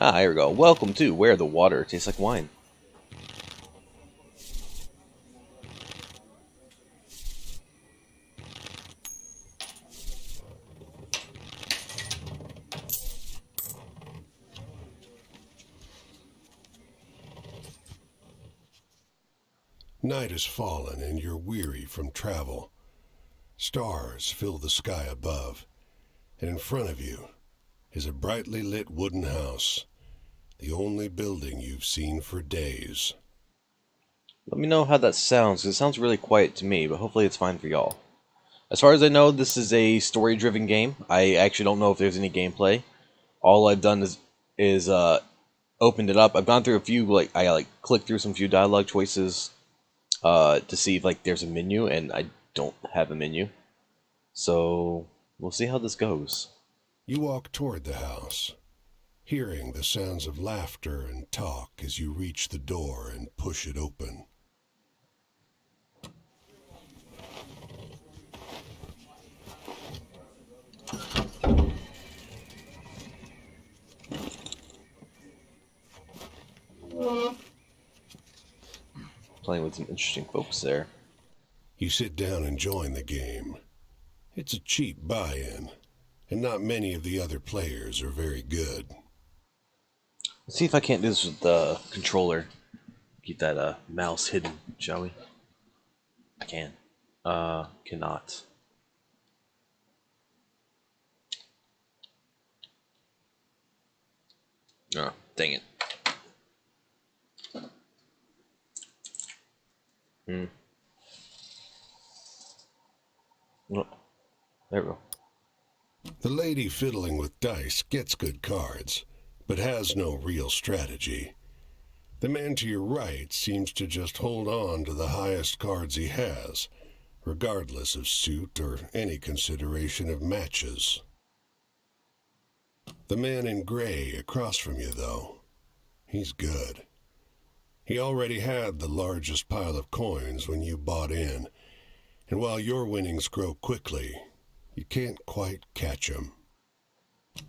Ah, here we go. Welcome to Where the Water Tastes Like Wine. Night has fallen and you're weary from travel. Stars fill the sky above, and in front of you is a brightly lit wooden house, the only building you've seen for days. Let me know how that sounds, 'cause it sounds really quiet to me, but hopefully it's fine for y'all. As far as I know, this is a story-driven game. I actually don't know if there's any gameplay. All I've done is opened it up. I've gone through a few, I clicked through some few dialogue choices to see if there's a menu, and I don't have a menu. So we'll see how this goes. You walk toward the house, hearing the sounds of laughter and talk as you reach the door and push it open. Playing with some interesting folks there. You sit down and join the game. It's a cheap buy-in, and not many of the other players are very good. Let's see if I can't do this with the controller. Keep that mouse hidden, shall we? I can. Cannot. Oh, dang it. Hmm. Oh, there we go. The lady fiddling with dice gets good cards, but has no real strategy. The man to your right seems to just hold on to the highest cards he has, regardless of suit or any consideration of matches. The man in gray across from you, though, he's good. He already had the largest pile of coins when you bought in, and while your winnings grow quickly, you can't quite catch him.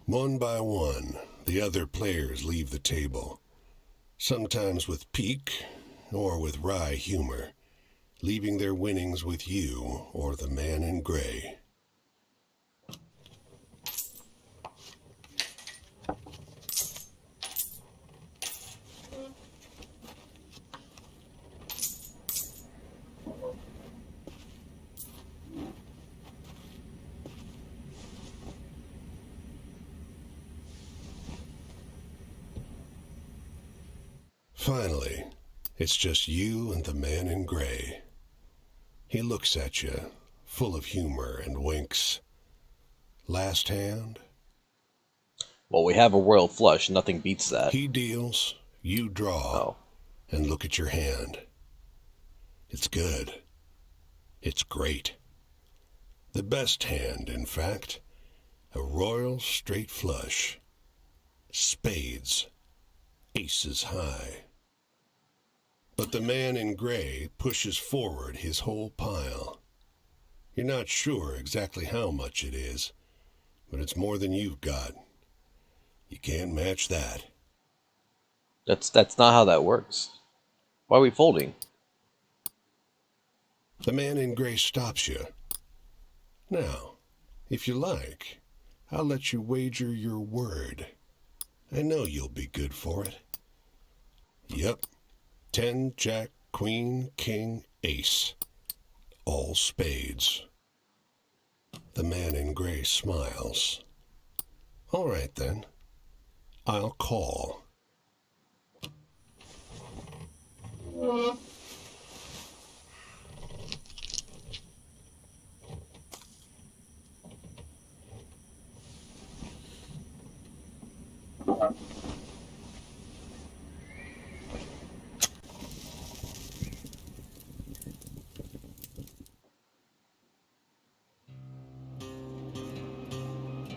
One by one, the other players leave the table, sometimes with pique or with wry humor, leaving their winnings with you or the man in gray. Finally, it's just you and the man in gray. He looks at you, full of humor, and winks. Last hand? Well, we have a royal flush. Nothing beats that. He deals, you draw, Oh. and look at your hand. It's good. It's great. The best hand, in fact. A royal straight flush. Spades. Aces high. But the man in gray pushes forward his whole pile. You're not sure exactly how much it is, but it's more than you've got. You can't match that. That's not how that works. Why are we folding? The man in gray stops you. Now, if you like, I'll let you wager your word. I know you'll be good for it. Yep. 10, Jack, Queen, King, Ace. All spades. The man in gray smiles. All right, then. I'll call.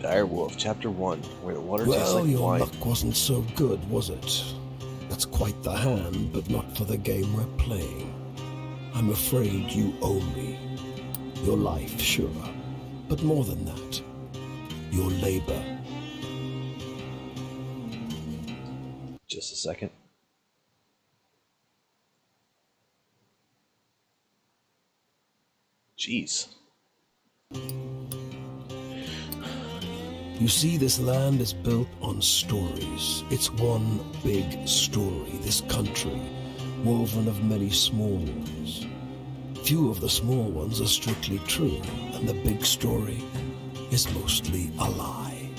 Dire Wolf, Chapter 1, Where the Water Tastes Well, Like your Wine. luck wasn't so good, was it? That's quite the hand, but not for the game we're playing. I'm afraid you owe me. Your life, sure, but more than that. Your labor. Just a second. Jeez. You see, this land is built on stories. It's one big story, this country, woven of many small ones. Few of the small ones are strictly true, and the big story is mostly a lie.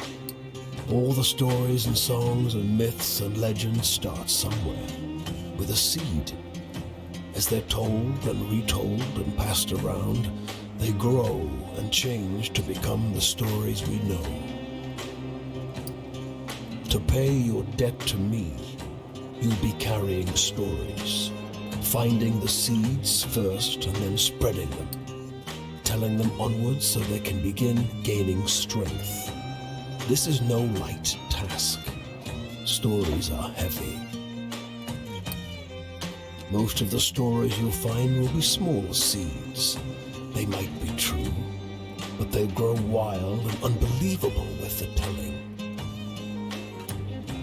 All the stories and songs and myths and legends start somewhere, with a seed. As they're told and retold and passed around, they grow and change to become the stories we know. To pay your debt to me, you'll be carrying stories, finding the seeds first and then spreading them, telling them onwards so they can begin gaining strength. This is no light task. Stories are heavy. Most of the stories you'll find will be small seeds. They might be true, but they grow wild and unbelievable with the telling.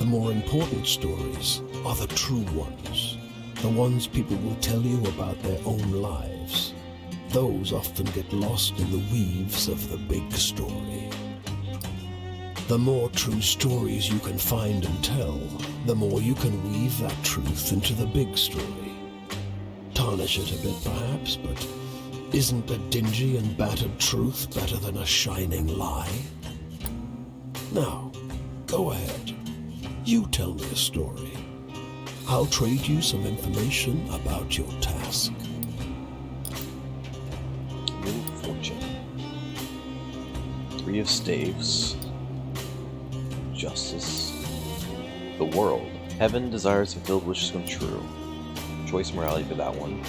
The more important stories are the true ones, the ones people will tell you about their own lives. Those often get lost in the weaves of the big story. The more true stories you can find and tell, the more you can weave that truth into the big story. Tarnish it a bit perhaps, but isn't a dingy and battered truth better than a shining lie? Now, go ahead. You tell me a story. I'll trade you some information about your task. Wheel of Fortune. 3 of Staves. Justice. The World. Heaven, desires, fulfilled wishes come true. Choice morality for that one.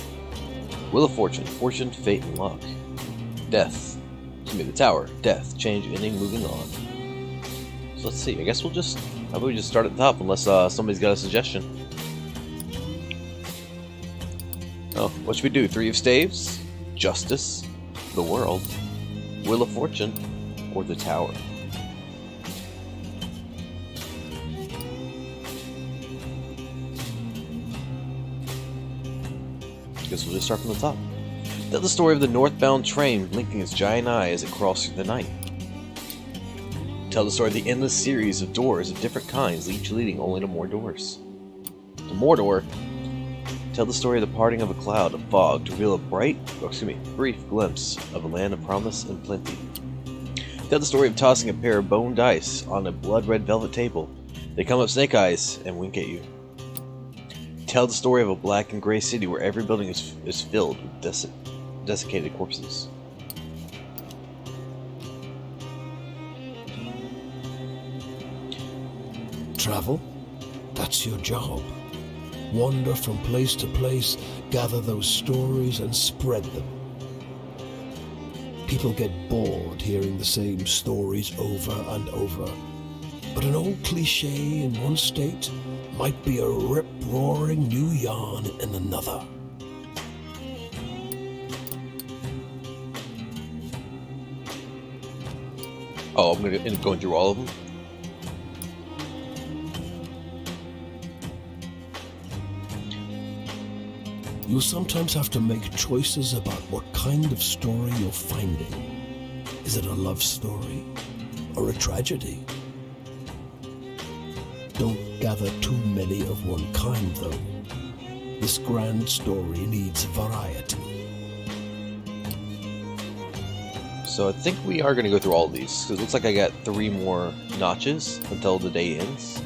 Wheel of Fortune. Fortune, fate, and luck. Death. Excuse me, the Tower. Death. Change, ending, moving on. So let's see. I guess we'll just... How about we just start at the top, unless somebody's got a suggestion. Oh, what should we do? 3 of Staves? Justice? The World? Wheel of Fortune? Or the Tower? Guess we'll just start from the top. Tell the story of the northbound train blinking its giant eye as it crossed through the night. Tell the story of the endless series of doors of different kinds, each leading only to more doors. To Mordor, tell the story of the parting of a cloud of fog to reveal a brief glimpse of a land of promise and plenty. Tell the story of tossing a pair of bone dice on a blood-red velvet table. They come up snake eyes and wink at you. Tell the story of a black and gray city where every building is filled with desiccated corpses. Travel? That's your job. Wander from place to place, gather those stories and spread them. People get bored hearing the same stories over and over. But an old cliché in one state might be a rip-roaring new yarn in another. Oh, I'm going to end up going through all of them? You'll sometimes have to make choices about what kind of story you're finding. Is it a love story or a tragedy? Don't gather too many of one kind, though. This grand story needs variety. So I think we are going to go through all of these, because it looks like I got 3 more notches until the day ends.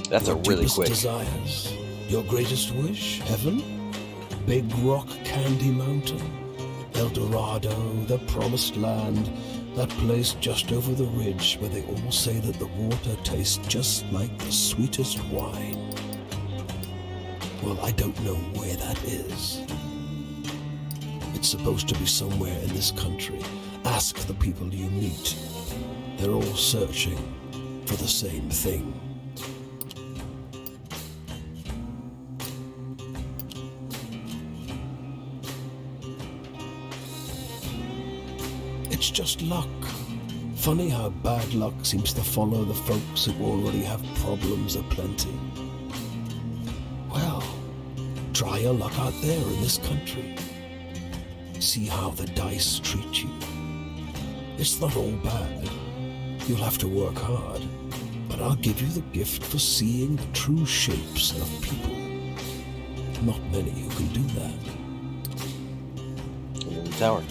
That's a really quick. Desires. Your greatest wish? Heaven? Big Rock Candy Mountain? El Dorado, the Promised Land, that place just over the ridge where they all say that the water tastes just like the sweetest wine. Well, I don't know where that is. It's supposed to be somewhere in this country. Ask the people you meet. They're all searching for the same thing. It's just luck. Funny how bad luck seems to follow the folks who already have problems aplenty. Well, try your luck out there in this country. See how the dice treat you. It's not all bad. You'll have to work hard, but I'll give you the gift for seeing the true shapes of people. Not many who can do that. And in the tower.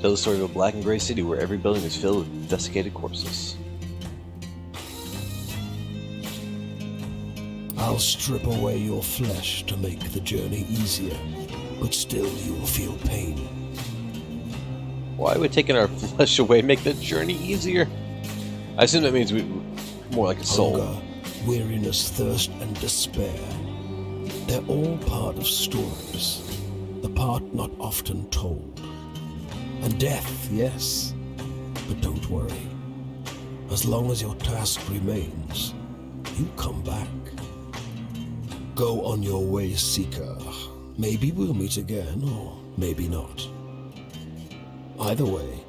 Tell the story of a black and gray city where every building is filled with desiccated corpses. I'll strip away your flesh to make the journey easier, but still you will feel pain. Why would taking our flesh away make the journey easier? I assume that means more like a soul. Hunger, weariness, thirst, and despair. They're all part of stories, the part not often told. And death, yes, but don't worry. As long as your task remains, you come back. Go on your way, Seeker. Maybe we'll meet again, or maybe not. Either way,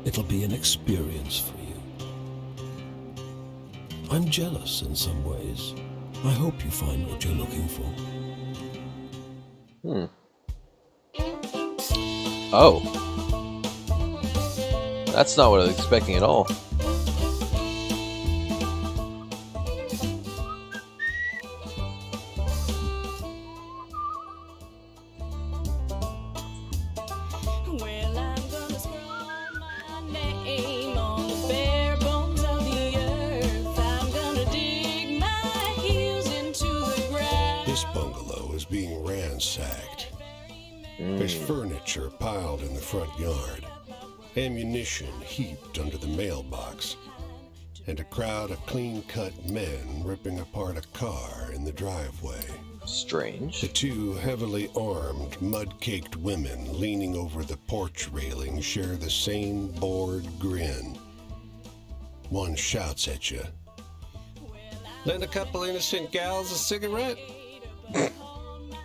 it'll be an experience for you. I'm jealous in some ways. I hope you find what you're looking for. Oh. That's not what I was expecting at all. Well, I'm gonna scroll my name on the bare bones of the earth. I'm gonna dig my heels into the ground. This bungalow is being ransacked. There's furniture piled in the front yard, ammunition heaped under the mailbox, and a crowd of clean-cut men ripping apart a car in the driveway. Strange. The two heavily armed, mud-caked women leaning over the porch railing share the same bored grin. One shouts at you. Lend a couple innocent gals a cigarette?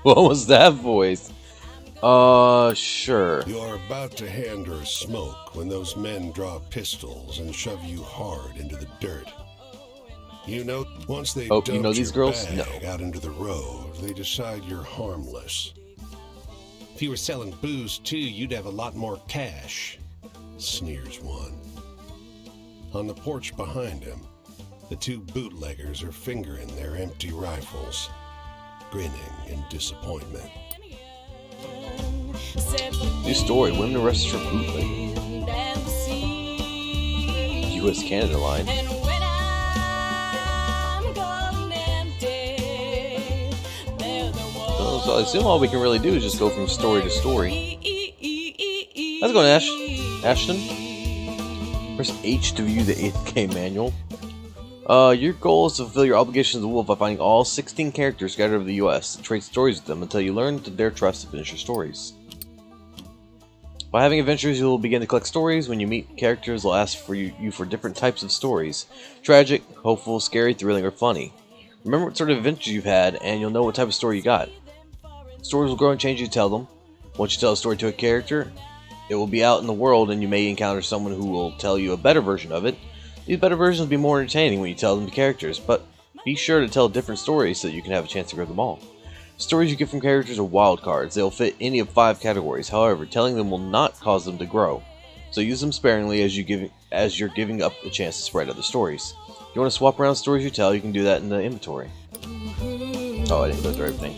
What was that voice? Sure. You're about to hand her a smoke when those men draw pistols and shove you hard into the dirt. You know, once they Oh, dump you know these your girls? bag No. out into the road, they decide you're harmless. If you were selling booze too, you'd have a lot more cash, sneers one. On the porch behind him, the two bootleggers are fingering their empty rifles, grinning in disappointment. New story, women arrested for bootlegging. US-Canada line. And when I'm gone empty, they're the ones. So I assume all we can really do is just go from story to story. How's it going, Ash? Ashton? Press H to view the 8K manual. Your goal is to fulfill your obligations to the wolf by finding all 16 characters scattered over the US and trade stories with them until you learn to their trust to finish your stories. By having adventures, you'll begin to collect stories. When you meet characters, they'll ask for you for different types of stories. Tragic, hopeful, scary, thrilling, or funny. Remember what sort of adventures you've had, and you'll know what type of story you got. Stories will grow and change as you tell them. Once you tell a story to a character, it will be out in the world, and you may encounter someone who will tell you a better version of it. These better versions will be more entertaining when you tell them to characters, but be sure to tell different stories so that you can have a chance to grab them all. Stories you get from characters are wild cards. They'll fit any of 5 categories. However, telling them will not cause them to grow. So use them sparingly as you're giving up the chance to spread other stories. If you want to swap around stories you tell, you can do that in the inventory. Oh, I didn't go through everything.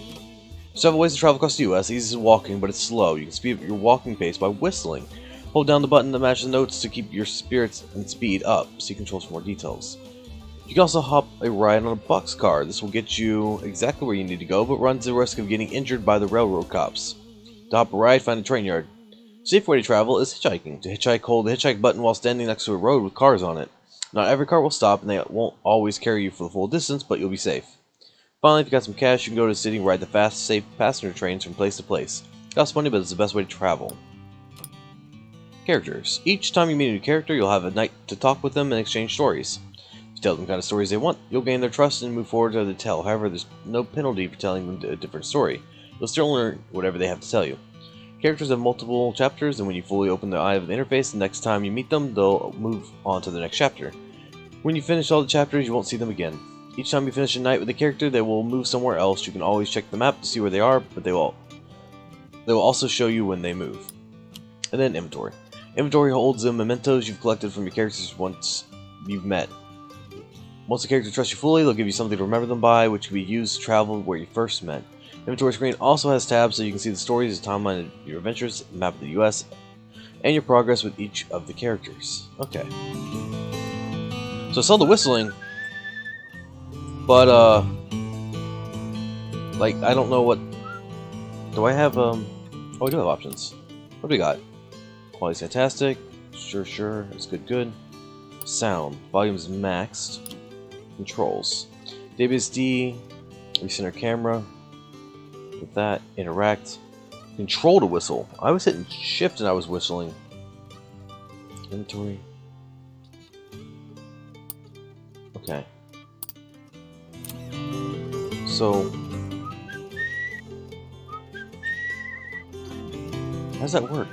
Several ways to travel across the US. Easy is walking, but it's slow. You can speed up your walking pace by whistling. Hold down the button to match the notes to keep your spirits and speed up. See controls for more details. You can also hop a ride on a boxcar. This will get you exactly where you need to go, but runs the risk of getting injured by the railroad cops. To hop a ride, find a train yard. Safe way to travel is hitchhiking. To hitchhike, hold the hitchhike button while standing next to a road with cars on it. Not every car will stop, and they won't always carry you for the full distance, but you'll be safe. Finally, if you got some cash, you can go to the city and ride the fast, safe passenger trains from place to place. Costs money, but it's the best way to travel. Characters. Each time you meet a new character, you'll have a night to talk with them and exchange stories. If you tell them the kind of stories they want, you'll gain their trust and move forward to the tell. However, there's no penalty for telling them a different story. You'll still learn whatever they have to tell you. Characters have multiple chapters, and when you fully open the eye of the interface, the next time you meet them, they'll move on to the next chapter. When you finish all the chapters, you won't see them again. Each time you finish a night with a character, they will move somewhere else. You can always check the map to see where they are, but they will also show you when they move. And then inventory. Inventory holds the mementos you've collected from your characters once you've met. Once the character trusts you fully, they'll give you something to remember them by, which can be used to travel where you first met. Inventory screen also has tabs so you can see the stories, the timeline of your adventures, the map of the US, and your progress with each of the characters. Okay. So I saw the whistling, but like I don't know what. Do I have Oh, I do have options. What do we got? Quality's fantastic. Sure. It's good. Sound. Volume is maxed. Controls. WSD. Recenter camera. With that, interact. Control to whistle. I was hitting shift and I was whistling. Inventory. Okay. So, how does that work?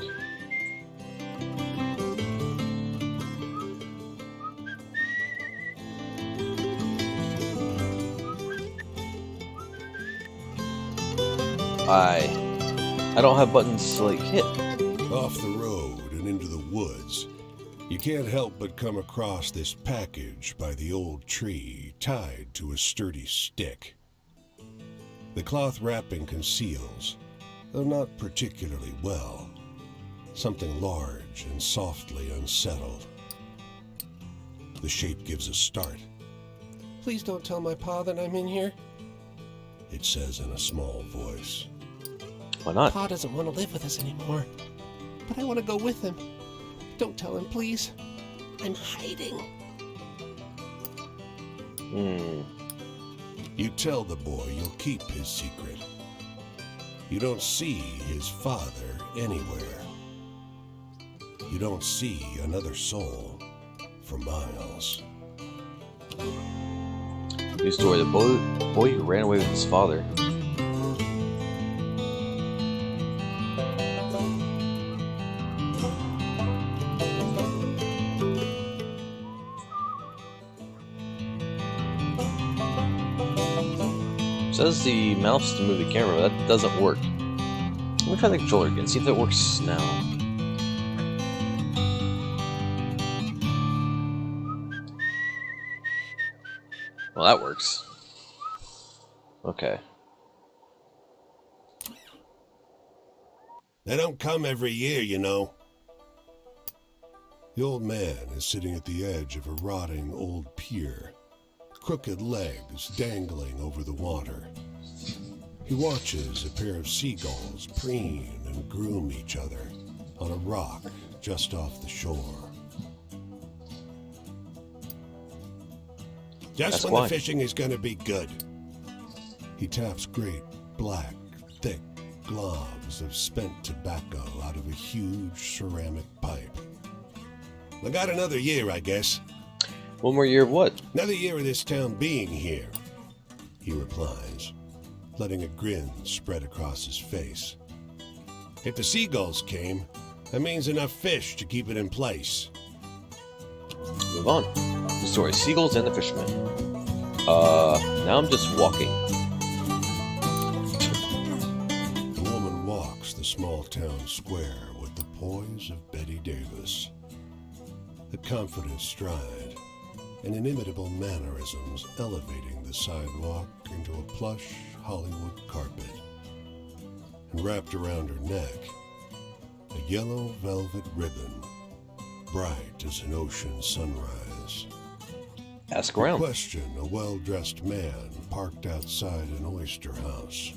I don't have buttons to like hit. Off the road and into the woods, you can't help but come across this package by the old tree tied to a sturdy stick. The cloth wrapping conceals, though not particularly well, something large and softly unsettled. The shape gives a start. Please don't tell my pa that I'm in here. It says in a small voice. Why not? Pa doesn't want to live with us anymore, but I want to go with him. Don't tell him, please. I'm hiding. You tell the boy you'll keep his secret. You don't see his father anywhere. You don't see another soul for miles. New story: the boy who ran away with his father. Says the mouse to move the camera, but that doesn't work. Let me try the controller again, see if it works now. Well, that works. Okay. They don't come every year, you know. The old man is sitting at the edge of a rotting old pier, crooked legs dangling over the water. He watches a pair of seagulls preen and groom each other on a rock just off the shore. Just That's when why. the fishing is going to be good. He taps great, black, thick globs of spent tobacco out of a huge ceramic pipe. I got another year, I guess. One more year of what? Another year of this town being here, he replies, letting a grin spread across his face. If the seagulls came, that means enough fish to keep it in place. Move on. The story: Seagulls and the Fisherman. Now I'm just walking. The woman walks the small town square with the poise of Betty Davis. The confident stride and inimitable mannerisms elevating the sidewalk into a plush Hollywood carpet. And wrapped around her neck, a yellow velvet ribbon, bright as an ocean sunrise. Ask You around. question a well-dressed man parked outside an oyster house.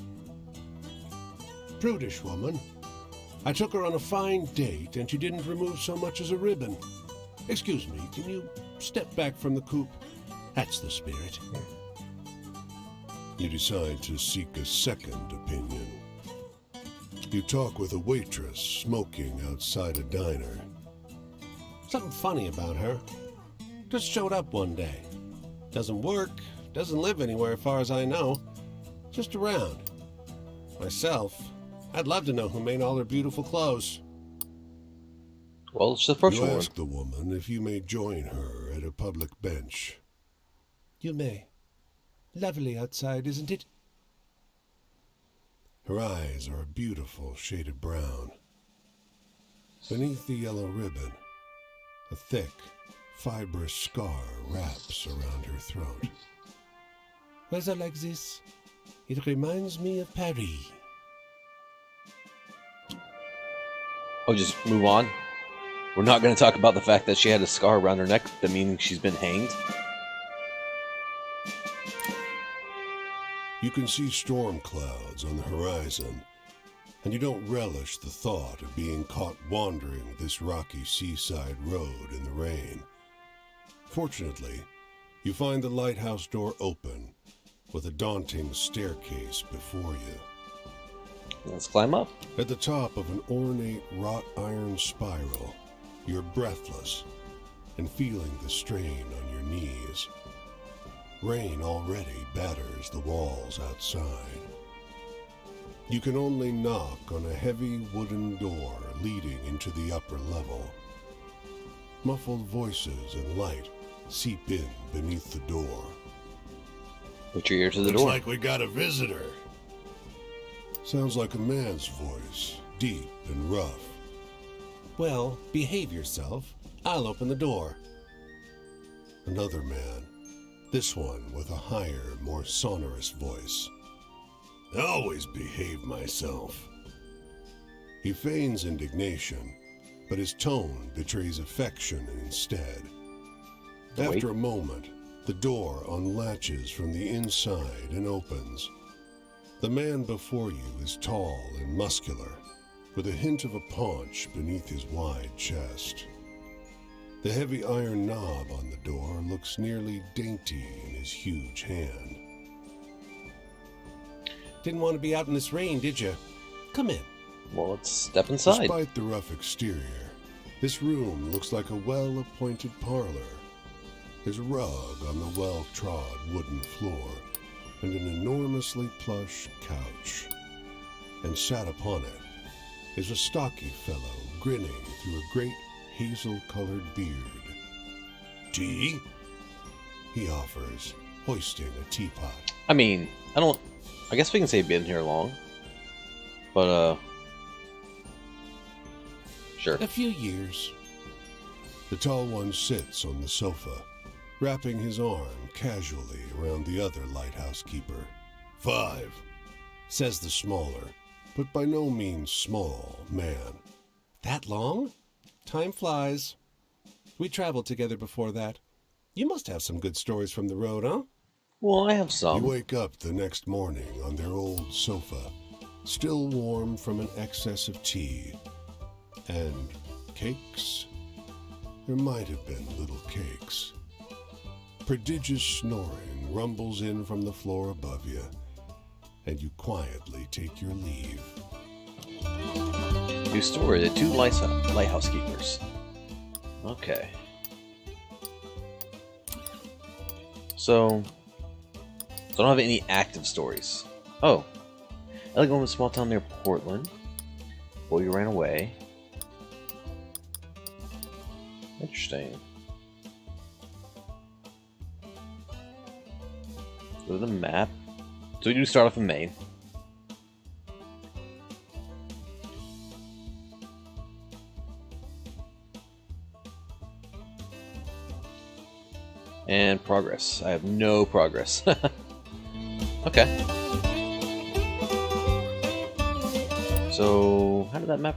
Prudish woman. I took her on a fine date and she didn't remove so much as a ribbon. Excuse me, can you step back from the coupe? That's the spirit. You decide to seek a second opinion. You talk with a waitress smoking outside a diner. Something funny about her. Just showed up one day. Doesn't work, doesn't live anywhere as far as I know. Just around. Myself, I'd love to know who made all her beautiful clothes. Well, let's just approach You the woman. ask the woman if you may join her at a public bench. You may. Lovely outside, isn't it? Her eyes are a beautiful shaded brown. Beneath the yellow ribbon, a thick, fibrous scar wraps around her throat. Weather like this, it reminds me of Paris. Oh, just move on. We're not going to talk about the fact that she had a scar around her neck, that means she's been hanged. You can see storm clouds on the horizon, and you don't relish the thought of being caught wandering this rocky seaside road in the rain. Fortunately, you find the lighthouse door open, with a daunting staircase before you. Let's climb up. At the top of an ornate wrought iron spiral, you're breathless and feeling the strain on your knees. Rain already batters the walls outside. You can only knock on a heavy wooden door leading into the upper level. Muffled voices and light seep in beneath the door. Put your ear to the Looks door. like we got a visitor. Sounds like a man's voice, deep and rough. Well, behave yourself. I'll open the door. Another man, this one with a higher, more sonorous voice. I always behave myself. He feigns indignation, but his tone betrays affection instead. Wait. After a moment, the door unlatches from the inside and opens. The man before you is tall and muscular, with a hint of a paunch beneath his wide chest. The heavy iron knob on the door looks nearly dainty in his huge hand. Didn't want to be out in this rain, did you? Come in. Well, let's step inside. Despite the rough exterior, this room looks like a well-appointed parlor. There's a rug on the well-trod wooden floor, and an enormously plush couch. And sat upon it is a stocky fellow grinning through a great hazel-colored beard. Tea? He offers, hoisting a teapot. I mean, I guess we can say been here long. But, sure. A few years. The tall one sits on the sofa, wrapping his arm casually around the other lighthouse keeper. 5, says the smaller, but by no means small, man. That long? Time flies. We traveled together before that. You must have some good stories from the road, huh? Well, I have You some. wake up the next morning on their old sofa, still warm from an excess of tea. And cakes? There might have been little cakes. Prodigious snoring rumbles in from the floor above you, and you quietly take your leave. New story, the two lighthouse keepers. Okay. So I don't have any active stories. Oh. I like going to a small town near Portland. Well, you ran away. Interesting. Go to the map. So we do start off in Maine. And progress. I have no progress. Okay. So, how did that map?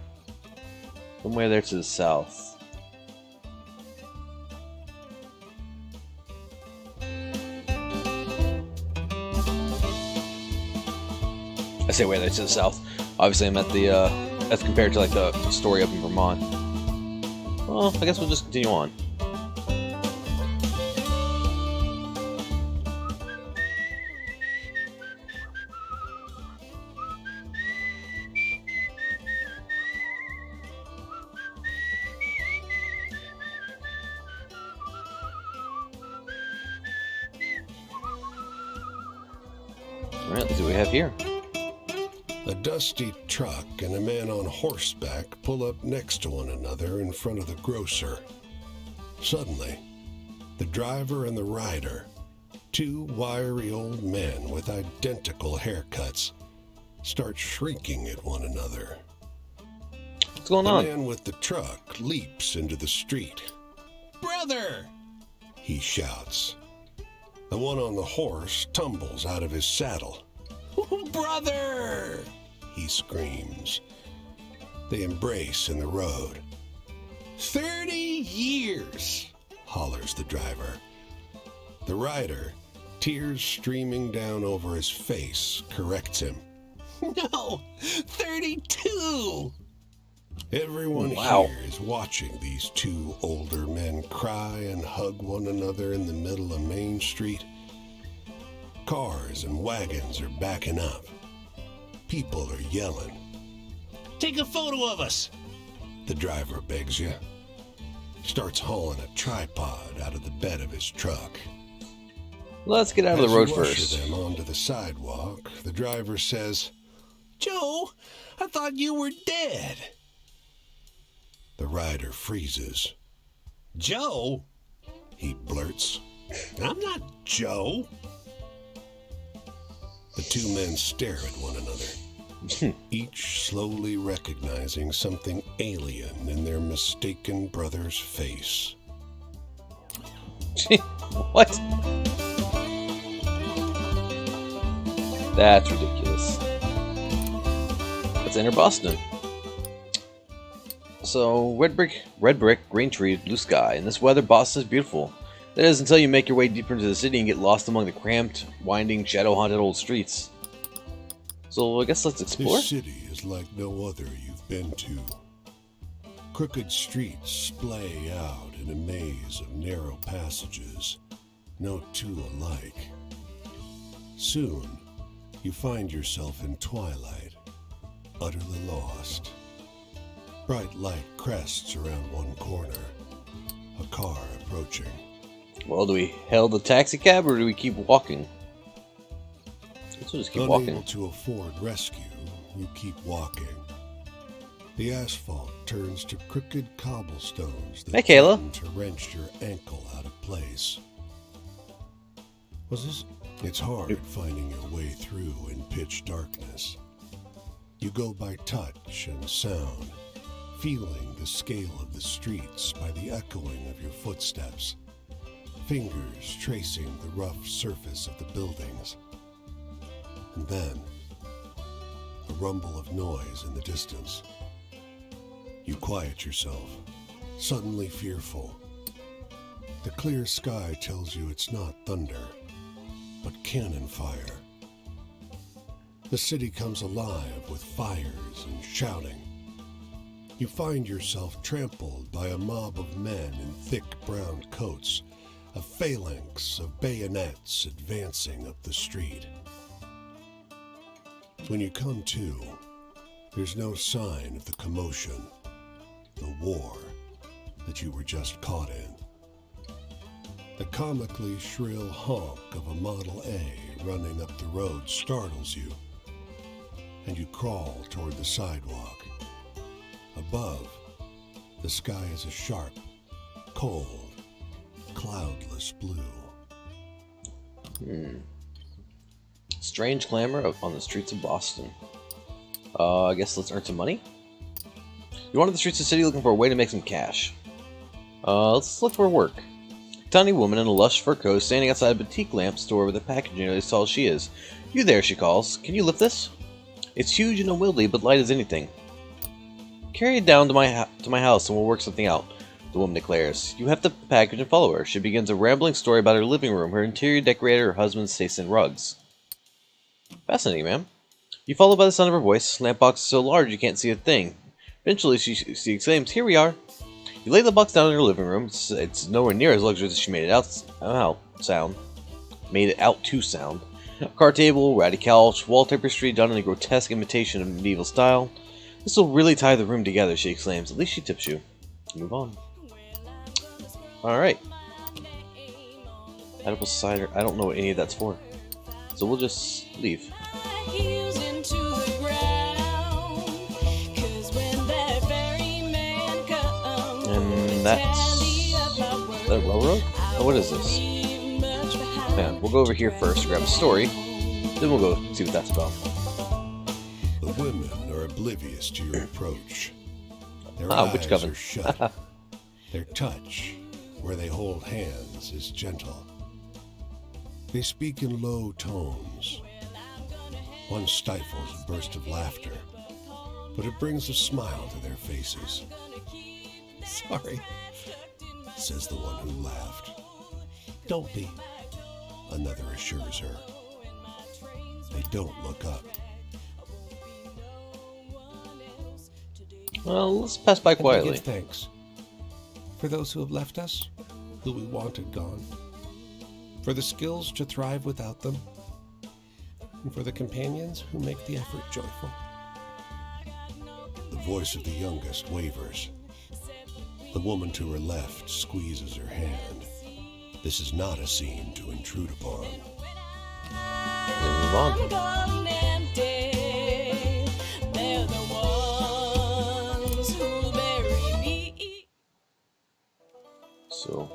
Somewhere there to the south. I say way there to the south. Obviously, I'm at the, as compared to like the story up in Vermont. Well, I guess we'll just continue on. Alright, let's see what we have here. A dusty truck and a man on horseback pull up next to one another in front of the grocer. Suddenly, the driver and the rider, two wiry old men with identical haircuts, start shrieking at one another. What's going The on? man with the truck leaps into the street. "Brother!" he shouts. The one on the horse tumbles out of his saddle. "Brother!" he screams. They embrace in the road. 30 years, hollers the driver. The rider, tears streaming down over his face, corrects him. "No, 32! Everyone Wow. here is watching these two older men cry and hug one another in the middle of Main Street. Cars and wagons are backing up. People are yelling. "Take a photo of us," the driver begs you. Starts hauling a tripod out of the bed of his truck. Let's get out of As the road you usher first. them onto the sidewalk, the driver says, "Joe, I thought you were dead." The rider freezes. "Joe?" he blurts. "I'm not Joe." The two men stare at one another, each slowly recognizing something alien in their mistaken brother's face. What? That's ridiculous. Let's enter Boston. So, red brick, green tree, blue sky. In this weather, Boston is beautiful. That is until you make your way deeper into the city and get lost among the cramped, winding, shadow-haunted old streets. So, I guess let's explore. This city is like no other you've been to. Crooked streets splay out in a maze of narrow passages, no two alike. Soon, you find yourself in twilight, utterly lost. Bright light crests around one corner, a car approaching. Well, do we hail the taxi cab or do we keep walking? Let's just keep Unable walking. to afford rescue, you keep walking. The asphalt turns to crooked cobblestones that Hey, Kayla. threaten to wrench your ankle out of place. Was this? It's hard finding your way through in pitch darkness. You go by touch and sound, feeling the scale of the streets by the echoing of your footsteps, fingers tracing the rough surface of the buildings. And then, a rumble of noise in the distance. You quiet yourself, suddenly fearful. The clear sky tells you it's not thunder, but cannon fire. The city comes alive with fires and shouting. You find yourself trampled by a mob of men in thick brown coats, a phalanx of bayonets advancing up the street. When you come to, there's no sign of the commotion, the war that you were just caught in. The comically shrill honk of a Model A running up the road startles you, and you crawl toward the sidewalk. Above, the sky is a sharp, cold, cloudless blue. Strange clamor on the streets of Boston. I guess let's earn some money. You wander the streets of the city looking for a way to make some cash. Let's look for work. A tiny woman in a lush fur coat is standing outside a boutique lamp store with a package nearly as tall as she is. "You there," she calls. "Can you lift this?" It's huge and unwieldy, but light as anything. "Carry it down to my house and we'll work something out," the woman declares. You have the package and follow her. She begins a rambling story about her living room, her interior decorator, her husband's taste in rugs. Fascinating, ma'am. You follow by the sound of her voice. Lamp box is so large you can't see a thing. Eventually, she exclaims, "Here we are." You lay the box down in her living room. It's nowhere near as luxurious as she made it out to sound. A card table, ratty couch, wall tapestry done in a grotesque imitation of medieval style. "This will really tie the room together," she exclaims. At least she tips you. Move on. Alright. Edible cider. I don't know what any of that's for. So we'll just leave. Heels into the ground. And that's... Is that a railroad? Oh, what is this? Man, we'll go over here first, grab a story, then we'll go see what that's about. The women are oblivious to your approach. Their Witch eyes Coven. are shut. Their touch, where they hold hands, is gentle. They speak in low tones. One stifles a burst of laughter, but it brings a smile to their faces. "Sorry," says the one who laughed. "Don't be," another assures her. They don't look up. Well, let's pass by And we quietly. give thanks for those who have left us, who we wanted gone, for the skills to thrive without them, and for the companions who make the effort joyful. The voice of the youngest wavers. The woman to her left squeezes her hand. This is not a scene to intrude upon. Then move on. Gone empty. They're the ones who bury me. So,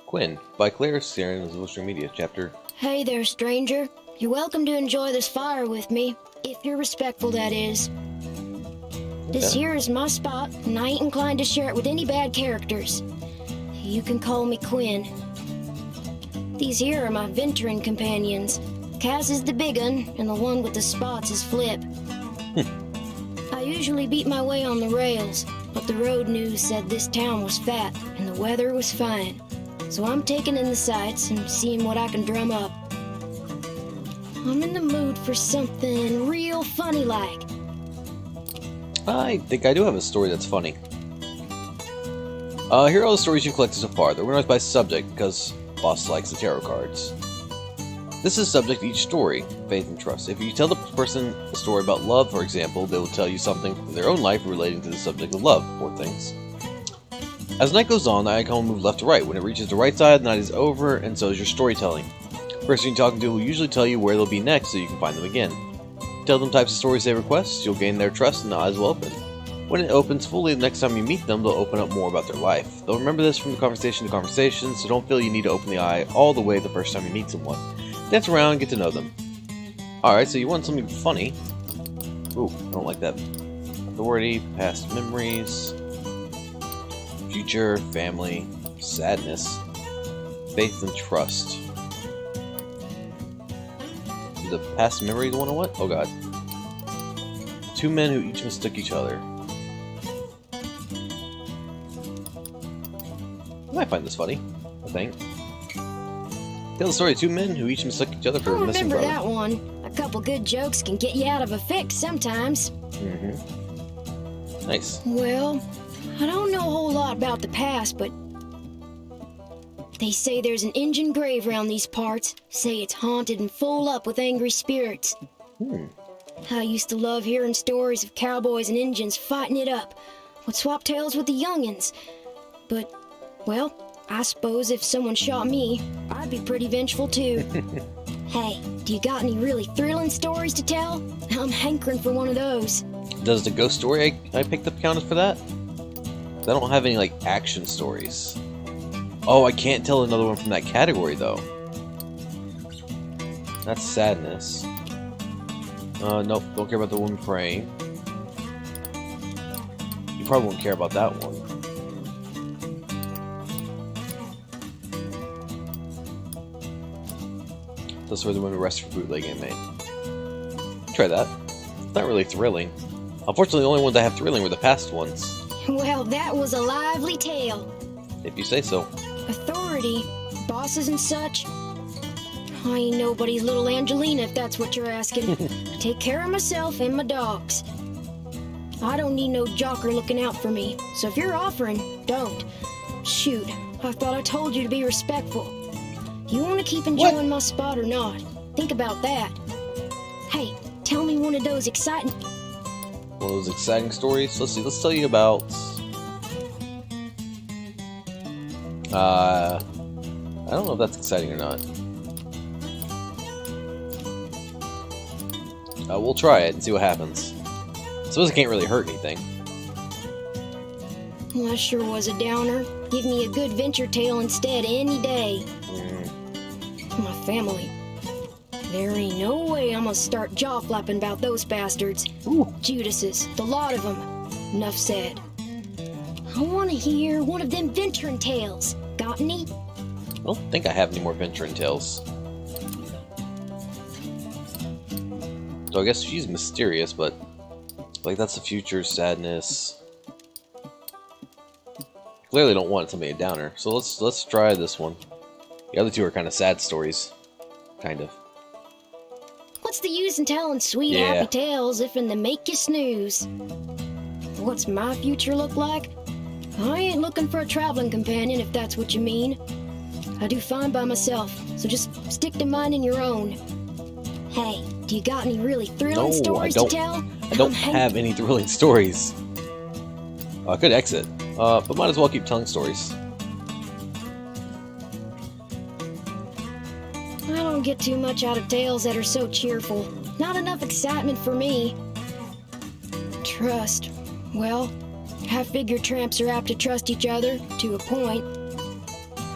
Quinn, by Claire Saren of Illustrated Media, chapter... Hey there, stranger. You're welcome to enjoy this fire with me, if you're respectful, that is. This Okay. here is my spot, and I ain't inclined to share it with any bad characters. You can call me Quinn. These here are my venturing companions. Cass is the big un, and the one with the spots is Flip. I usually beat my way on the rails, but the road news said this town was fat, and the weather was fine. So I'm taking in the sights and seeing what I can drum up. I'm in the mood for something real funny like. I think I do have a story that's funny. Here are all the stories you've collected so far. They're organized by subject, because Boss likes the tarot cards. This is subject to each story, faith and trust. If you tell the person a story about love, for example, they will tell you something from their own life relating to the subject of love, poor things. As the night goes on, the icon will move left to right. When it reaches the right side, the night is over, and so is your storytelling. The person you're talking to will usually tell you where they'll be next so you can find them again. Tell them types of stories they request, you'll gain their trust and the eyes will open. When it opens fully, the next time you meet them, they'll open up more about their life. They'll remember this from conversation to conversation, so don't feel you need to open the eye all the way the first time you meet someone. Dance around and get to know them. Alright, so you want something funny. Ooh, I don't like that. Authority, past memories, future, family, sadness, faith and trust. The past memory the one I want? Oh god. Two men who each mistook each other. I might find this funny, I think. Tell the story of two men who each mistook each other for I a missing remember brother. that one. A couple good jokes can get you out of a fix sometimes. Mm-hmm. Nice. Well, I don't know a whole lot about the past, but they say there's an Injun grave around these parts. Say it's haunted and full up with angry spirits. I used to love hearing stories of cowboys and Injuns fighting it up. Would swap tales with the youngins. But, well, I suppose if someone shot me, I'd be pretty vengeful too. Hey, do you got any really thrilling stories to tell? I'm hankering for one of those. Does the ghost story I picked up count for that? I don't have any, like, action stories. Oh, I can't tell another one from that category, though. That's sadness. Nope, don't care about the woman praying. You probably won't care about that one. That's where the women arrested for bootlegging made. Try that. It's not really thrilling. Unfortunately, the only ones I have thrilling were the past ones. Well, that was a lively tale. If you say so. Authority, bosses and such. I ain't nobody's little Angelina, if that's what you're asking. I take care of myself and my dogs. I don't need no jocker looking out for me, so if you're offering, don't. Shoot, I thought I told you to be respectful. You want to keep enjoying my spot or not? Think about that. Hey, tell me one of those exciting... One of those exciting stories. Let's see. Let's tell you about. I don't know if that's exciting or not. We'll try it and see what happens. I suppose it can't really hurt anything. Well, that sure was a downer. Give me a good venture tale instead any day. My family. There ain't no way I'm gonna start jaw flapping about those bastards. Judases, the lot of them. Enough said. I want to hear one of them venturing tales. Got any? I don't think I have any more venturing tales. So I guess she's mysterious, but like that's the future sadness. Clearly don't want it to be a downer. So let's try this one. The other two are kind of sad stories. Kind of. What's the use in telling sweet, Yeah. happy tales if in they make you snooze? What's my future look like? I ain't looking for a traveling companion, if that's what you mean. I do fine by myself, so just stick to minding your own. Hey, do you got any really thrilling No, stories I don't. to tell? I don't I'm have any thrilling stories. I could exit, but might as well keep telling stories. I don't get too much out of tales that are so cheerful. Not enough excitement for me. Trust. Well, I figure tramps are apt to trust each other, to a point.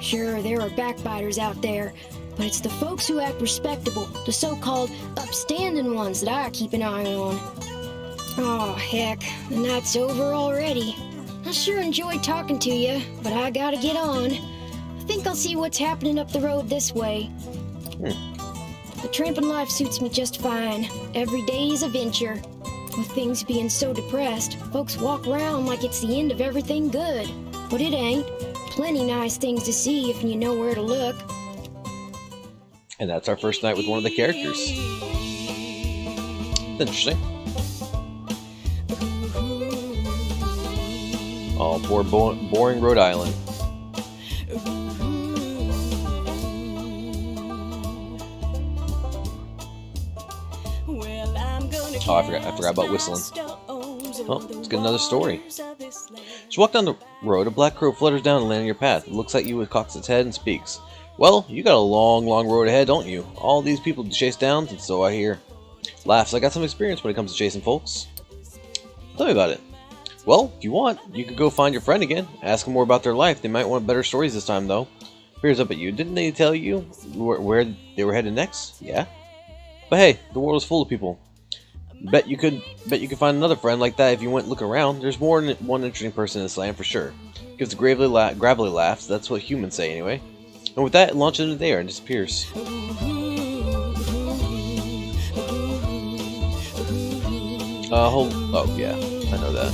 Sure, there are backbiters out there, but it's the folks who act respectable, the so-called upstanding ones that I keep an eye on. Oh, heck, the night's over already. I sure enjoyed talking to you, but I gotta get on. I think I'll see what's happening up the road this way. The tramping life suits me just fine. Every day's a venture. With things being so depressed, folks walk around like it's the end of everything good. But it ain't. Plenty nice things to see if you know where to look. And that's our first night with one of the characters. Interesting. Oh, poor boring Rhode Island. Oh, I forgot about whistling. Oh, let's get another story. As you walk down the road, a black crow flutters down and lands on your path. It looks at you, cocks its head, and speaks. Well, you got a long, long road ahead, don't you? All these people to chase down, and so I hear. Laughs, I got some experience when it comes to chasing folks. Tell me about it. Well, if you want, you could go find your friend again. Ask them more about their life. They might want better stories this time, though. Peers up at you. Didn't they tell you where they were headed next? Yeah. But hey, the world is full of people. Bet you could find another friend like that if you went looking around. There's more than one interesting person in this land for sure. Gives a gravelly laugh. That's what humans say anyway. And with that, it launches into the air and disappears. Oh yeah, I know that.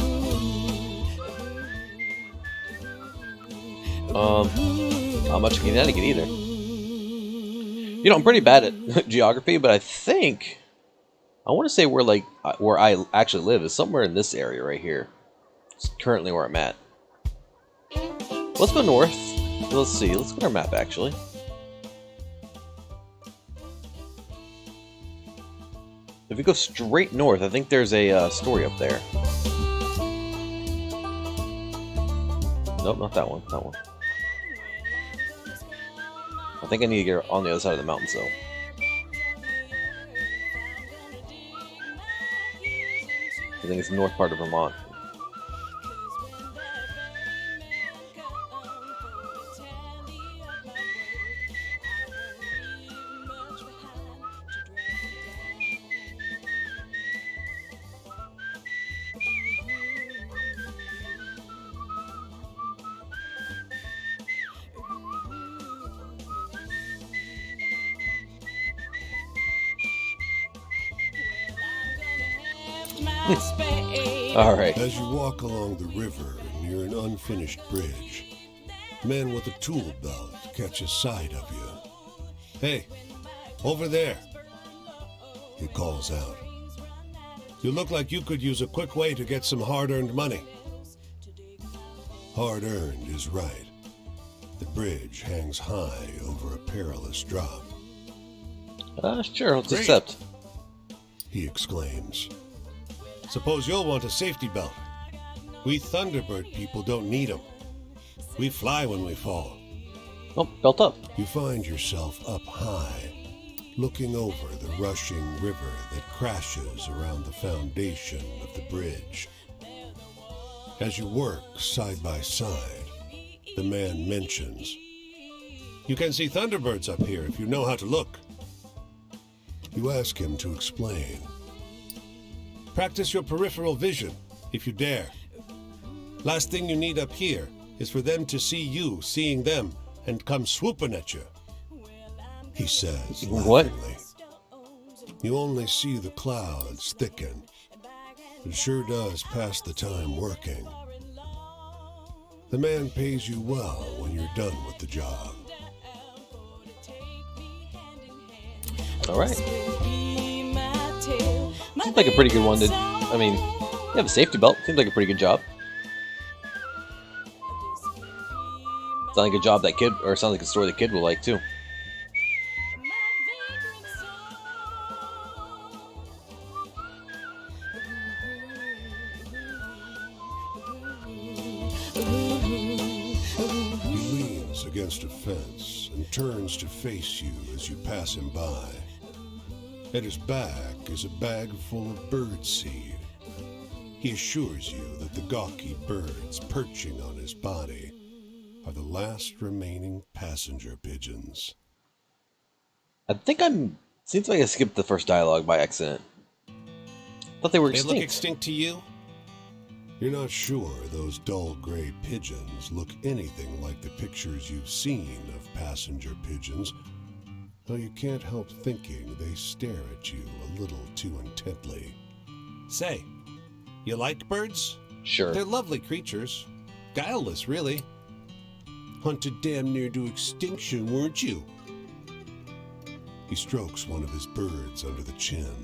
Not much of Connecticut either. You know, I'm pretty bad at geography, but I think I want to say where I actually live is somewhere in this area right here. It's currently where I'm at. Let's go north. Let's see. Let's get our map actually. If we go straight north, I think there's a story up there. Nope, not that one. That one. I think I need to get on the other side of the mountains, though. I think it's the north part of Vermont. Alright. As you walk along the river near an unfinished bridge, men with a tool belt catch a sight of you. Hey, over there, he calls out. You look like you could use a quick way to get some hard-earned money. Hard-earned is right. The bridge hangs high over a perilous drop. Sure, let's Great. accept. He exclaims. Suppose you'll want a safety belt. We Thunderbird people don't need them. We fly when we fall. Oh, belt up. You find yourself up high, looking over the rushing river that crashes around the foundation of the bridge. As you work side by side, the man mentions, "You can see thunderbirds up here if you know how to look." You ask him to explain. "Practice your peripheral vision, if you dare. Last thing you need up here is for them to see you seeing them and come swooping at you," he says What? laughingly. You only see the clouds thicken. It sure does pass the time working. The man pays you well when you're done with the job. All right. Seems like a pretty good one to. I mean, you have a safety belt. Seems like a pretty good job. Sounds like a job that kid, or sounds like a story the kid will like too. He leans against a fence and turns to face you as you pass him by. At his back is a bag full of birdseed. He assures you that the gawky birds perching on his body are the last remaining passenger pigeons. I think I'm. Seems like I skipped the first dialogue by accident. Thought they were They extinct. look extinct to you? You're not sure those dull gray pigeons look anything like the pictures you've seen of passenger pigeons, though you can't help thinking they stare at you a little too intently. Say, you like birds? Sure. They're lovely creatures. Guileless, really. Hunted damn near to extinction, weren't you? He strokes one of his birds under the chin.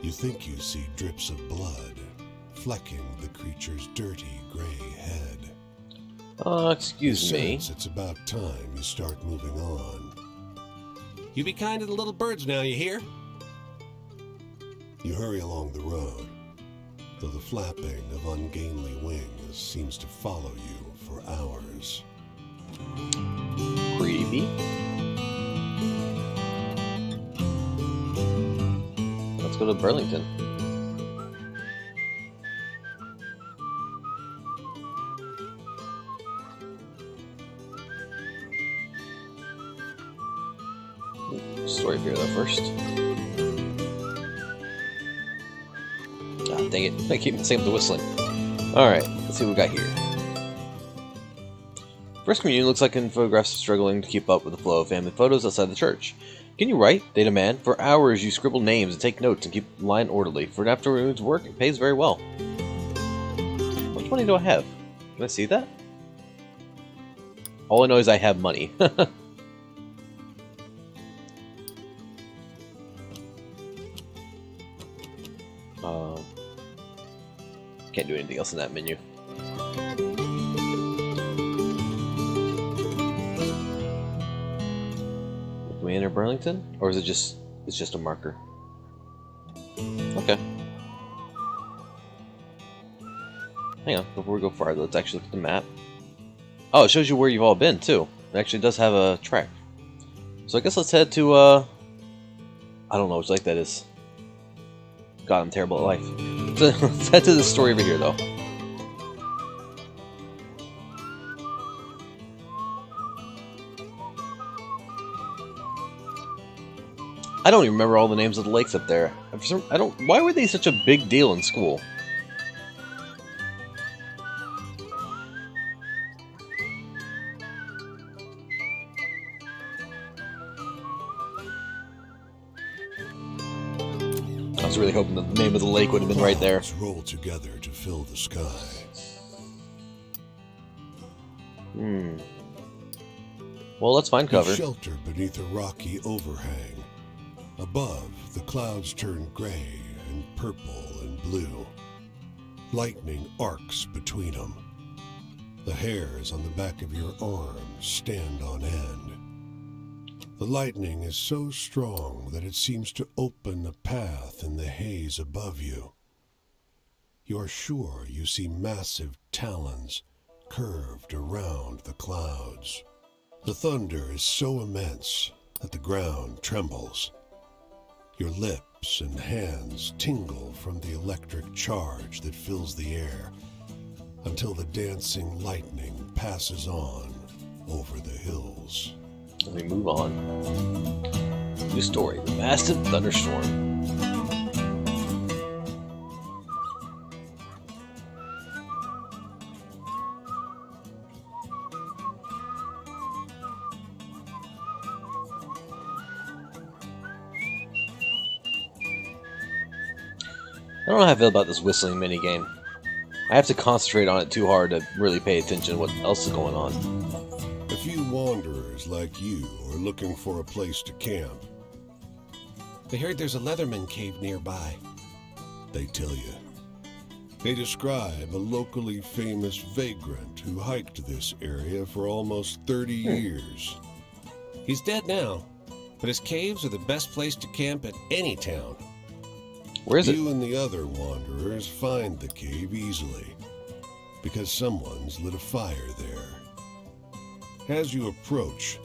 You think you see drips of blood flecking the creature's dirty gray head. Excuse You me. sense it's about time you start moving on. You be kind to the little birds now, you hear? You hurry along the road, though the flapping of ungainly wings seems to follow you for hours. Creepy. Let's go to Burlington. Story here though first. Ah, dang it. I keep messing up the whistling. Alright, let's see what we got here. First communion looks like in photographs struggling to keep up with the flow of family photos outside the church. Can you write? They demand. For hours you scribble names and take notes and keep the line orderly. For an afternoon's work, it pays very well. How much money do I have? Can I see that? All I know is I have money. Can't do anything else in that menu. Can we enter Burlington? Or is it just, it's just a marker? Okay. Hang on, before we go farther, let's actually look at the map. Oh, it shows you where you've all been, too. It actually does have a track. So I guess let's head to, I don't know which lake that is. God, I'm terrible at life. So, let's head to the story over here, though. I don't even remember all the names of the lakes up there. I don't. Why were they such a big deal in school? I was really hoping the name of the lake would have been right there. Clouds roll together to fill the sky. Well, let's find You cover. shelter beneath a rocky overhang. Above, the clouds turn gray and purple and blue. Lightning arcs between them. The hairs on the back of your arms stand on end. The lightning is so strong that it seems to open a path in the haze above you. You are sure you see massive talons curved around the clouds. The thunder is so immense that the ground trembles. Your lips and hands tingle from the electric charge that fills the air. until the dancing lightning passes on over the hills. Let me move on. New story: The Massive Thunderstorm. I don't know how I feel about this whistling minigame. I have to concentrate on it too hard to really pay attention to what else is going on. A few wanderers like you are looking for a place to camp. I heard there's a Leatherman cave nearby. They tell you. They describe a locally famous vagrant who hiked this area for almost 30 years. He's dead now, but his caves are the best place to camp at any town. Where is it? You and the other wanderers find the cave easily, because someone's lit a fire there. As you approach,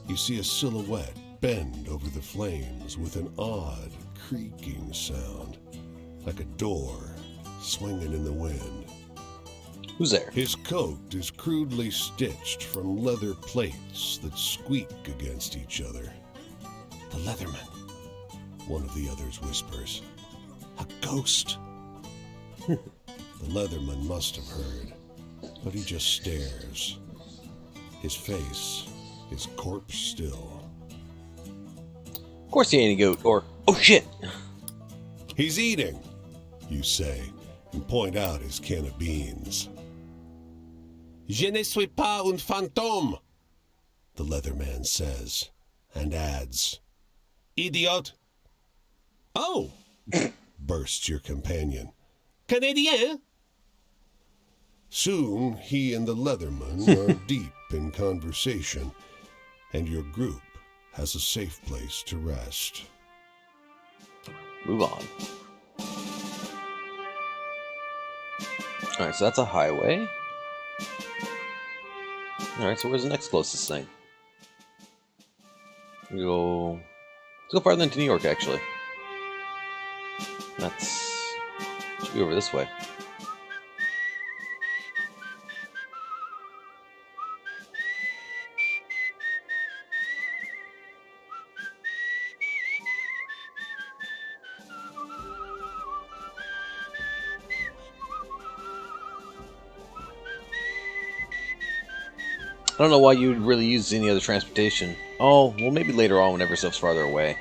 you see a silhouette bend over the flames with an odd creaking sound, like a door swinging in the wind. Who's there? His coat is crudely stitched from leather plates that squeak against each other. The Leatherman. One of the others whispers. A ghost. The Leatherman must have heard, but he just stares. His face is corpse still. Of course he ain't a goat, or, oh shit! He's eating, you say, and point out his can of beans. Je ne suis pas un fantôme. The Leatherman says, and adds, Idiot. Oh, bursts your companion. Canadien. Soon he and the Leatherman are deep in conversation, and your group has a safe place to rest. Move on. Alright, so that's a highway. Alright, so where's the next closest thing? Let's go farther into New York, actually. Should be over this way. I don't know why you'd really use any other transportation. Oh, well maybe later on whenever stuff's farther away.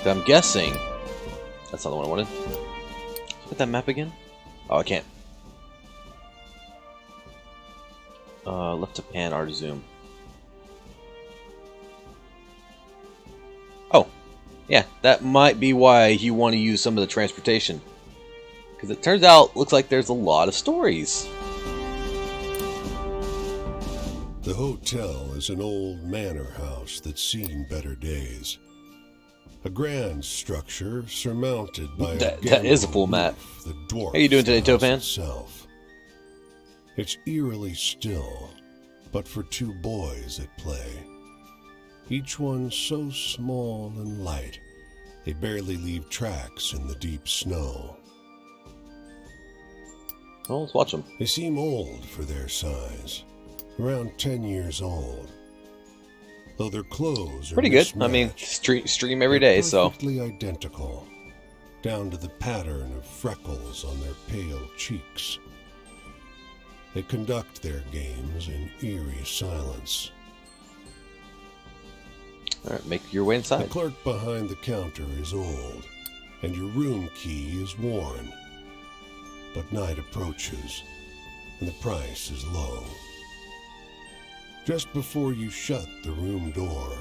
But I'm guessing... That's not the one I wanted. Look at that map again. Oh, I can't. Left to pan, R to zoom. Oh, yeah, that might be why you want to use some of the transportation. Because it turns out, looks like there's a lot of stories. The hotel is an old manor house that's seen better days. A grand structure surmounted by that is a full map. The dwarf How you doing today, Tophan? Itself. It's eerily still, but for two boys at play. Each one so small and light, they barely leave tracks in the deep snow. Well, let's watch them. They seem old for their size, around 10 years old. Though their clothes are Pretty good. I mean, mismatched, stream every day, so... perfectly identical, down to the pattern of freckles on their pale cheeks. They conduct their games in eerie silence. Alright, make your way The inside. clerk behind the counter is old, and your room key is worn. But night approaches, and the price is low. Just before you shut the room door,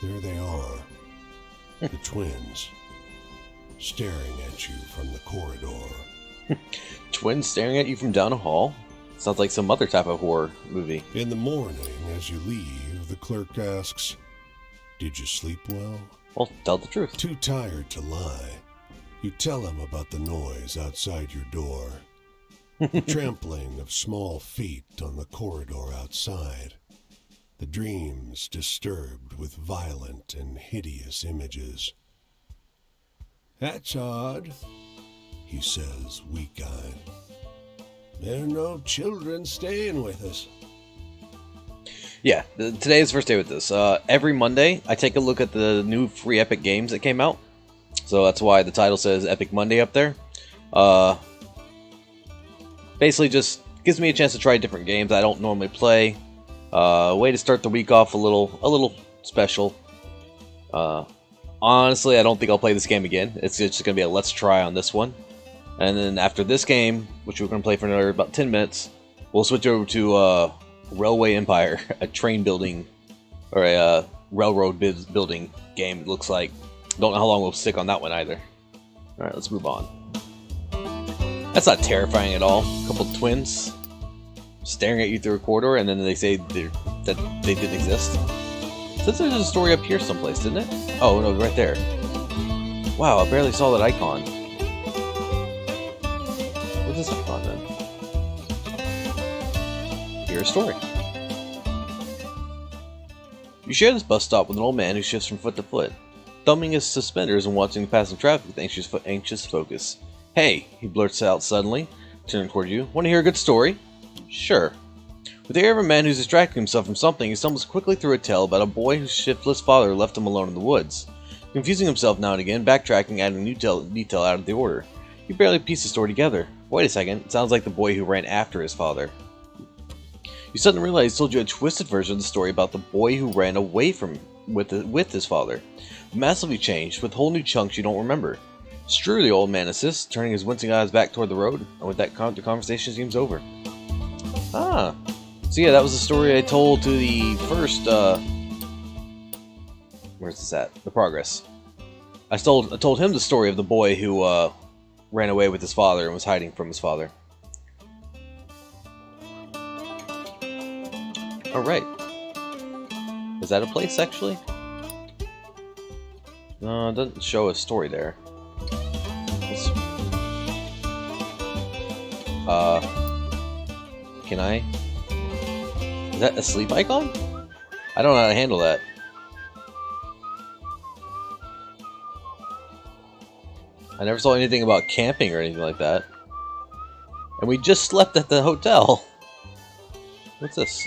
there they are, the twins, staring at you from the corridor. Twins staring at you from down a hall? Sounds like some other type of horror movie. In the morning, as you leave, the clerk asks, "Did you sleep well?" Well, tell the truth. Too tired to lie, you tell him about the noise outside your door. The trampling of small feet on the corridor outside. The dreams disturbed with violent and hideous images. "That's odd," he says, weak-eyed. There are no children staying with us. Yeah, today is the first day with this. Every Monday, I take a look at the new free Epic games that came out. So that's why the title says Epic Monday up there. Basically just gives me a chance to try different games I don't normally play. Way to start the week off a little special. Honestly, I don't think I'll play this game again. It's just going to be a let's try on this one. And then after this game, which we're going to play for another about 10 minutes, we'll switch over to Railway Empire, a train building, or a railroad building game, it looks like. Don't know how long we'll stick on that one either. Alright, let's move on. That's not terrifying at all. A couple twins staring at you through a corridor, and then they say that they didn't exist. Says there's a story up here someplace, didn't it? Oh, no, right there. Wow, I barely saw that icon. What's this icon then? Here's a story. You share this bus stop with an old man who shifts from foot to foot, thumbing his suspenders and watching the passing traffic with anxious focus. Hey, he blurts out suddenly, turning toward you. Want to hear a good story? Sure. With the air of a man who's distracting himself from something, he stumbles quickly through a tale about a boy whose shiftless father left him alone in the woods. Confusing himself now and again, backtracking, adding new detail out of the order. You barely piece the story together. Wait a second, it sounds like the boy who ran after his father. You suddenly realize he told you a twisted version of the story about the boy who ran away with his father. Massively changed, with whole new chunks you don't remember. Screw the old man insists, turning his wincing eyes back toward the road, and with that the conversation seems over. Ah. So yeah, that was the story I told to the first, where's this at? The Progress. I told him the story of the boy who, ran away with his father and was hiding from his father. Alright. Is that a place, actually? No, it doesn't show a story there. Can I? Is that a sleep icon? I don't know how to handle that. I never saw anything about camping or anything like that. And we just slept at the hotel. What's this?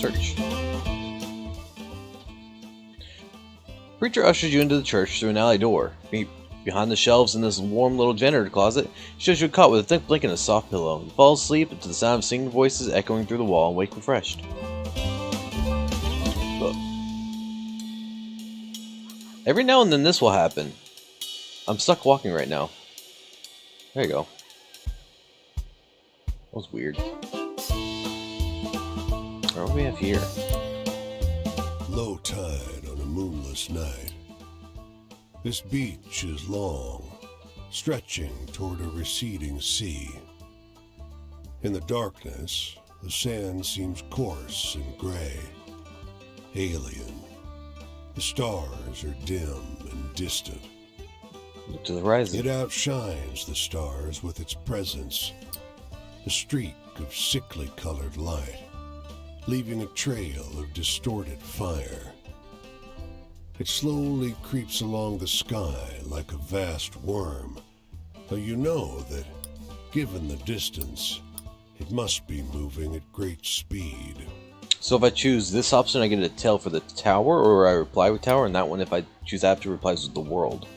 Search. Preacher ushers you into the church through an alley door. Behind the shelves in this warm little janitor closet, he shows you a cot with a thick blanket and a soft pillow. You fall asleep to the sound of singing voices echoing through the wall and wake refreshed. Look. Every now and then this will happen. I'm stuck walking right now. There you go. That was weird. What do we have here? Low tide on a moonless night. This beach is long, stretching toward a receding sea. In the darkness, the sand seems coarse and gray, alien. The stars are dim and distant. Look to the horizon. It outshines the stars with its presence, a streak of sickly colored light, leaving a trail of distorted fire. It slowly creeps along the sky like a vast worm, though you know that, given the distance, it must be moving at great speed. So if I choose this option, I get a tail for the tower, or I reply with tower, and that one, if I choose after, replies with the world.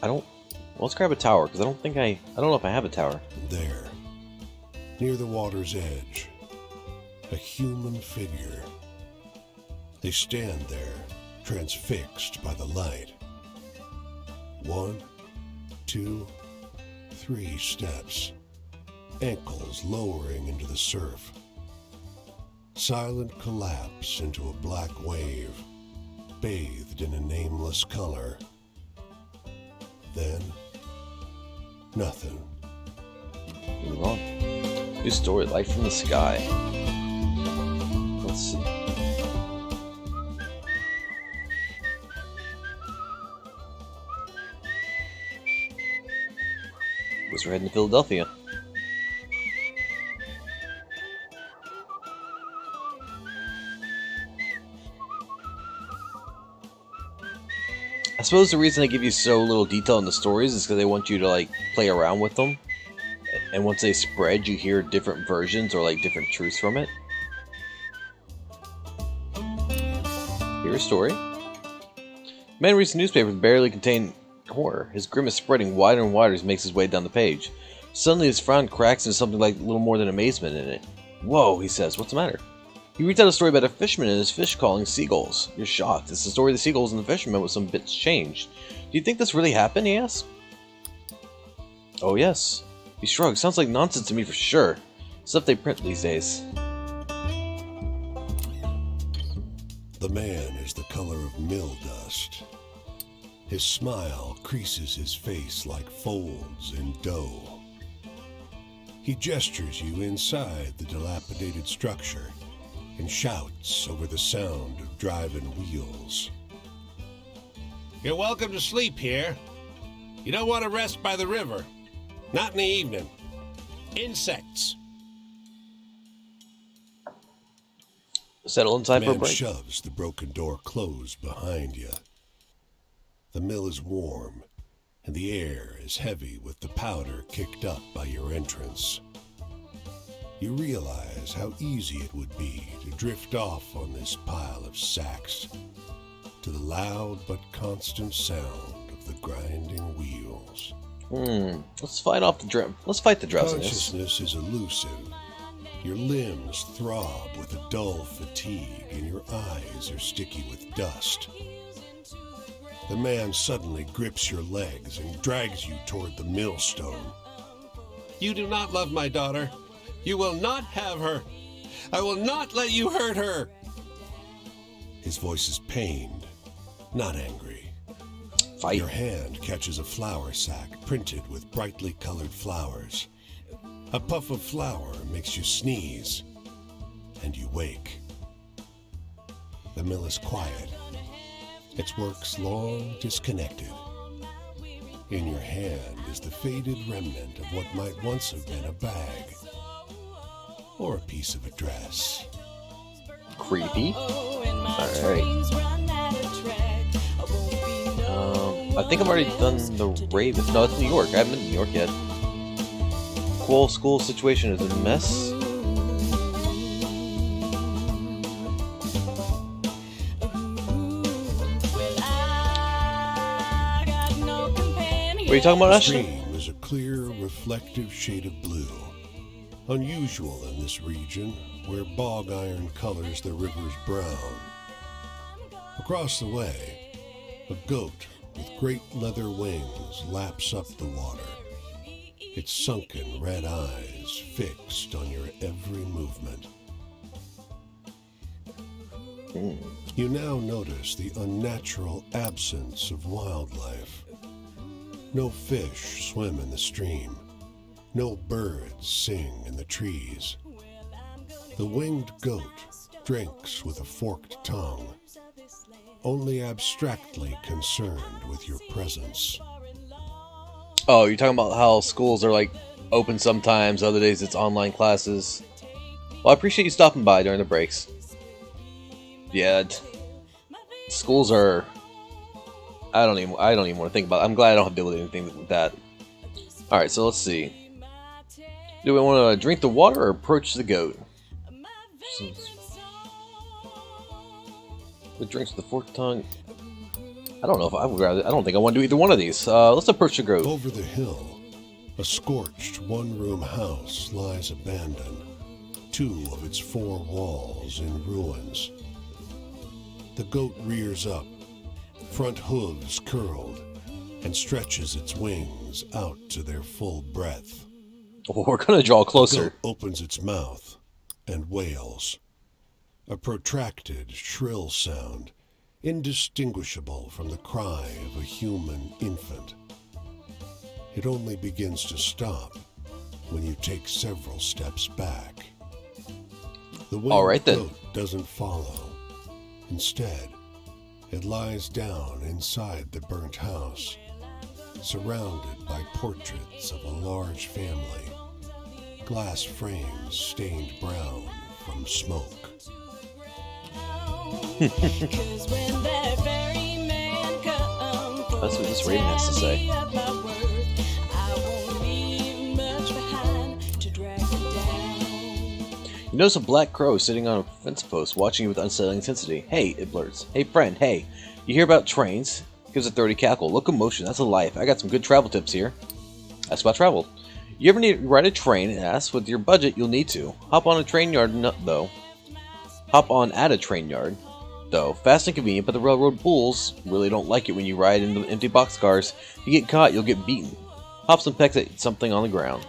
Well, let's grab a tower, because I don't know if I have a tower. There, near the water's edge, a human figure. They stand there, transfixed by the light. 1, 2, 3 steps, ankles lowering into the surf. Silent collapse into a black wave, bathed in a nameless color. Then, nothing. Move on. New story, Light from the Sky. Let's see. Guess we're heading to Philadelphia. I suppose the reason they give you so little detail in the stories is because they want you to like play around with them, and once they spread, you hear different versions or like different truths from it. Here's a story. Man reads the newspaper that barely contained horror. His grimace spreading wider and wider as he makes his way down the page. Suddenly his frown cracks into something like a little more than amazement in it. Whoa, he says, what's the matter? He reads out a story about a fisherman and his fish calling seagulls. You're shocked. It's the story of the seagulls and the fisherman with some bits changed. Do you think this really happened? He asks. Oh yes. He shrugs. Sounds like nonsense to me for sure. Stuff they print these days. The man is the color of mill dust. His smile creases his face like folds in dough. He gestures you inside the dilapidated structure and shouts over the sound of driving wheels. You're welcome to sleep here. You don't want to rest by the river. Not in the evening. Insects. Settle inside for a Man break. shoves the broken door closed behind you. The mill is warm, and the air is heavy with the powder kicked up by your entrance. You realize how easy it would be to drift off on this pile of sacks to the loud but constant sound of the grinding wheels. Let's fight the drowsiness. Consciousness is elusive. Your limbs throb with a dull fatigue, and your eyes are sticky with dust. The man suddenly grips your legs and drags you toward the millstone. You do not love my daughter. You will not have her. I will not let you hurt her. His voice is pained, not angry. Fight. Your hand catches a flour sack printed with brightly colored flowers. A puff of flour makes you sneeze, and you wake. The mill is quiet. Its works long disconnected. In your hand is the faded remnant of what might once have been a bag, or a piece of a dress. Creepy. Alright. I think I've already done the Raven. No, it's New York. I haven't been to New York yet. Quoll school situation is a mess. What are you talking about, The Ashley? stream is a clear, reflective shade of blue, unusual in this region where bog iron colors the river's brown. Across the way, a goat with great leather wings laps up the water, its sunken red eyes fixed on your every movement. You now notice the unnatural absence of wildlife. No fish swim in the stream. No birds sing in the trees. The winged goat drinks with a forked tongue, only abstractly concerned with your presence. Oh, you're talking about how schools are like open sometimes, other days it's online classes. Well, I appreciate you stopping by during the breaks. Yeah, schools are. I don't even want to think about it. I'm glad I don't have to deal with anything with that. All right, so let's see. Do we want to drink the water or approach the goat? The drinks with the forked tongue. I don't know if I would rather. I don't think I want to do either one of these. Let's approach the goat. Over the hill, a scorched one-room house lies abandoned, 2 of its 4 walls in ruins. The goat rears up, front hooves curled, and stretches its wings out to their full breadth. Oh, we're gonna draw The closer. goat opens its mouth and wails, a protracted, shrill sound, indistinguishable from the cry of a human infant. It only begins to stop when you take several steps back. The winged All right, then. goat doesn't follow. Instead, it lies down inside the burnt house, surrounded by portraits of a large family, glass frames stained brown from smoke. 'Cause when that ferryman comes, That's what this raven has to say. You notice a black crow sitting on a fence post, watching you with unsettling intensity. Hey, it blurts. Hey, friend, hey. You hear about trains? Gives a throaty cackle. Locomotion, that's a life. I got some good travel tips here. Ask about travel. You ever need to ride a train and ask with your budget, you'll need to. Hop on a train yard, though. Hop on at a train yard, though. Fast and convenient, but the railroad bulls really don't like it when you ride into empty boxcars. If you get caught, you'll get beaten. Hop some pecks at something on the ground.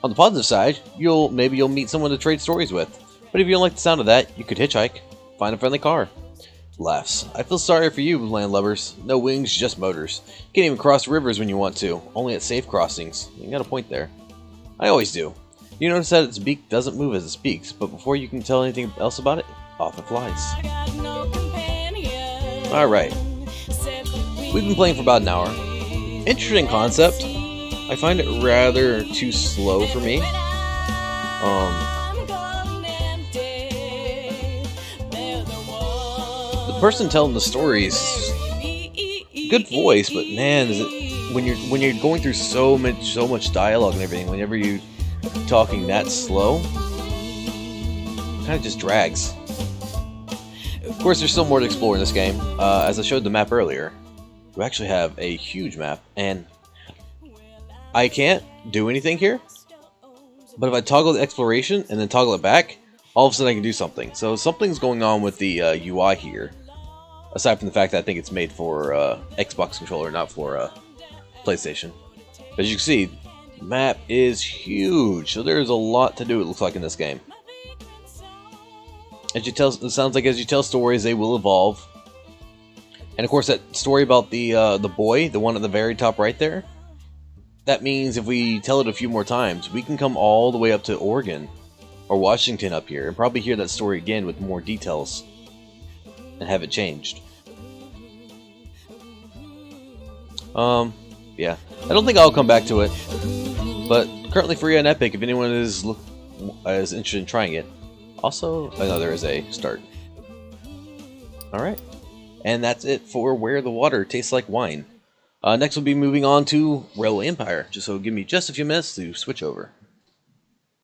On the positive side, maybe you'll meet someone to trade stories with. But if you don't like the sound of that, you could hitchhike. Find a friendly car. Laughs. I feel sorry for you, landlubbers. No wings, just motors. Can't even cross rivers when you want to. Only at safe crossings. You got a point there. I always do. You notice that its beak doesn't move as it speaks, but before you can tell anything else about it, off it flies. Alright. We've been playing for about an hour. Interesting concept. I find it rather too slow for me. The person telling the stories, good voice, but man, is it when you're going through so much dialogue and everything, whenever you talking that slow, kind of just drags. Of course, there's still more to explore in this game. As I showed the map earlier, we actually have a huge map, and I can't do anything here, but if I toggle the exploration and then toggle it back, all of a sudden I can do something. So something's going on with the UI here, aside from the fact that I think it's made for Xbox controller, not for PlayStation. As you can see, the map is huge, so there's a lot to do, it looks like, in this game. As you tell, it sounds like as you tell stories, they will evolve. And of course, that story about the boy, the one at the very top right there, that means if we tell it a few more times, we can come all the way up to Oregon or Washington up here and probably hear that story again with more details and have it changed. Yeah, I don't think I'll come back to it, but currently free on Epic if anyone is interested in trying it. Also, I know there is a start. Alright, and that's it for Where the Water Tastes Like Wine. Next we'll be moving on to Railway Empire, so give me just a few minutes to switch over.